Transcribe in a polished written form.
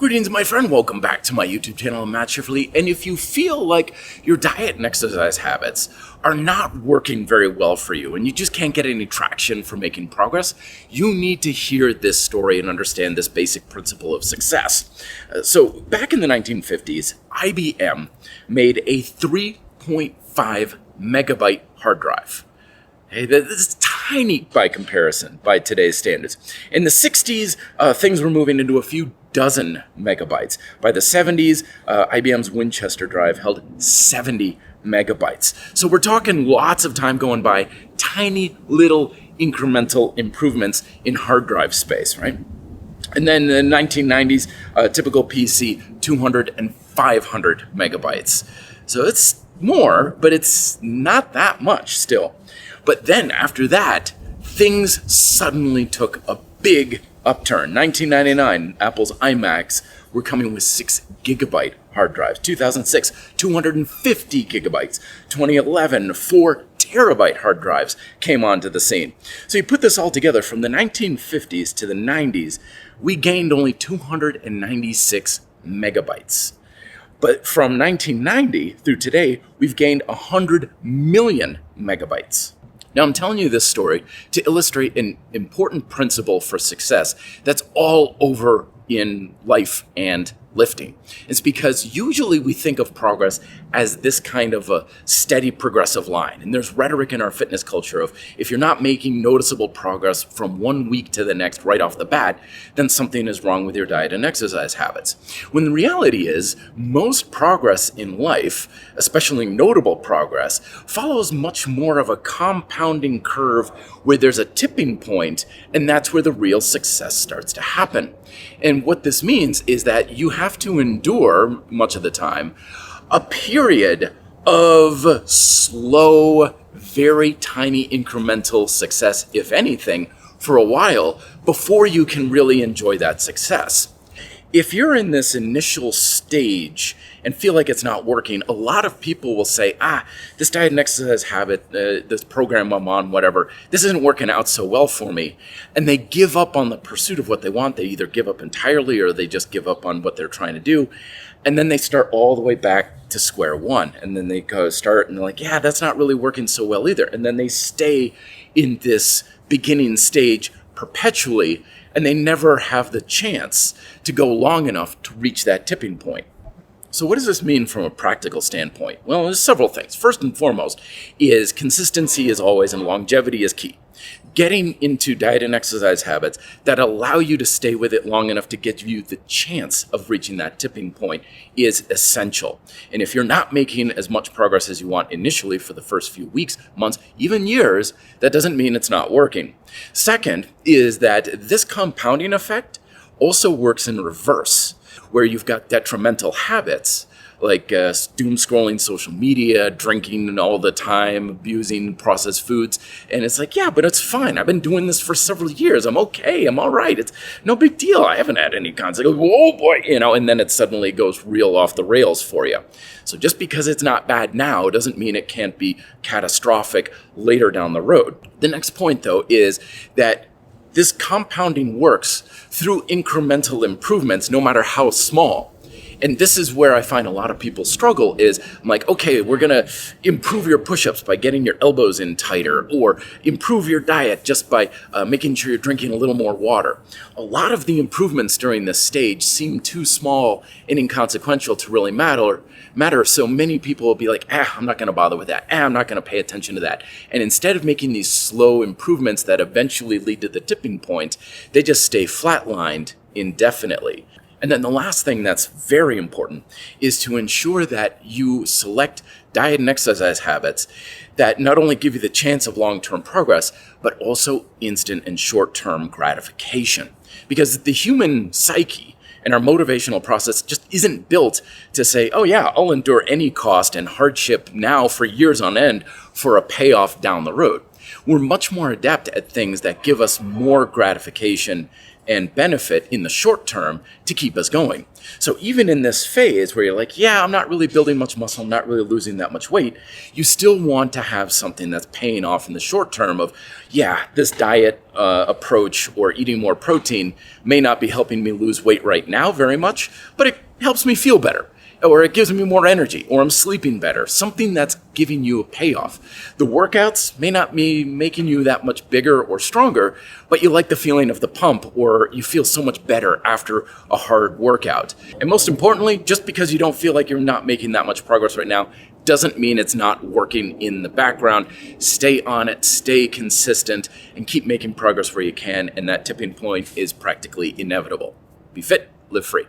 Greetings, my friend. Welcome back to my YouTube channel. I'm Matt Schifferly. And if you feel like your diet and exercise habits are not working very well for you and you just can't get any traction for making progress, you need to hear this story and understand this basic principle of success. So back in the 1950s, IBM made a 3.5 megabyte hard drive. Hey, this is tiny by comparison by today's standards. In the 60s, things were moving into a few dozen megabytes. By the 70s, IBM's Winchester drive held 70 megabytes. So we're talking lots of time going by, tiny little incremental improvements in hard drive space, right? And then in the 1990s, typical PC, 200 and 500 megabytes. So it's more, but it's not that much still. But then after that, things suddenly took a big upturn. 1999, Apple's iMacs were coming with 6 gigabyte hard drives. 2006, 250 gigabytes. 2011, 4 terabyte hard drives came onto the scene. So you put this all together, from the 1950s to the 90s, we gained only 296 megabytes. But from 1990 through today, we've gained 100 million megabytes. Now, I'm telling you this story to illustrate an important principle for success that's all over in life and lifting. It's because usually we think of progress as this kind of a steady progressive line. And there's rhetoric in our fitness culture of if you're not making noticeable progress from one week to the next right off the bat, then something is wrong with your diet and exercise habits. When the reality is most progress in life, especially notable progress, follows much more of a compounding curve where there's a tipping point, and that's where the real success starts to happen. And what this means is that you have to endure, much of the time, a period of slow, very tiny incremental success, if anything, for a while before you can really enjoy that success. If you're in this initial stage and feel like it's not working, a lot of people will say, this diet and exercise habit, this program I'm on, whatever, this isn't working out so well for me. And they give up on the pursuit of what they want. They either give up entirely or they just give up on what they're trying to do. And then they start all the way back to square one. And then they go start and they're like, that's not really working so well either. And then they stay in this beginning stage perpetually, and they never have the chance to go long enough to reach that tipping point. So what does this mean from a practical standpoint? Well, there's several things. First and foremost is consistency is always, and longevity is key. Getting into diet and exercise habits that allow you to stay with it long enough to get you the chance of reaching that tipping point is essential. And if you're not making as much progress as you want initially for the first few weeks, months, even years, that doesn't mean it's not working. Second is that this compounding effect also works in reverse, where you've got detrimental habits like doom scrolling social media, drinking all the time, abusing processed foods. And it's like, but it's fine. I've been doing this for several years. I'm okay. I'm all right. It's no big deal. I haven't had any consequences. Oh boy, and then it suddenly goes real off the rails for you. So just because it's not bad now doesn't mean it can't be catastrophic later down the road. The next point, though, is that this compounding works through incremental improvements, no matter how small. And this is where I find a lot of people struggle is, I'm like, okay, we're going to improve your push-ups by getting your elbows in tighter, or improve your diet just by making sure you're drinking a little more water. A lot of the improvements during this stage seem too small and inconsequential to really matter. So many people will be like, I'm not going to bother with that. I'm not going to pay attention to that. And instead of making these slow improvements that eventually lead to the tipping point, they just stay flatlined indefinitely. And then the last thing that's very important is to ensure that you select diet and exercise habits that not only give you the chance of long-term progress, but also instant and short-term gratification. Because the human psyche and our motivational process just isn't built to say, I'll endure any cost and hardship now for years on end for a payoff down the road. We're much more adept at things that give us more gratification and benefit in the short term to keep us going. So even in this phase where you're like, yeah, I'm not really building much muscle, I'm not really losing that much weight, you still want to have something that's paying off in the short term of, yeah, this diet approach or eating more protein may not be helping me lose weight right now very much, but it helps me feel better, or it gives me more energy, or I'm sleeping better, something that's giving you a payoff. The workouts may not be making you that much bigger or stronger, but you like the feeling of the pump, or you feel so much better after a hard workout. And most importantly, just because you don't feel like you're not making that much progress right now, doesn't mean it's not working in the background. Stay on it, stay consistent, and keep making progress where you can, and that tipping point is practically inevitable. Be fit, live free.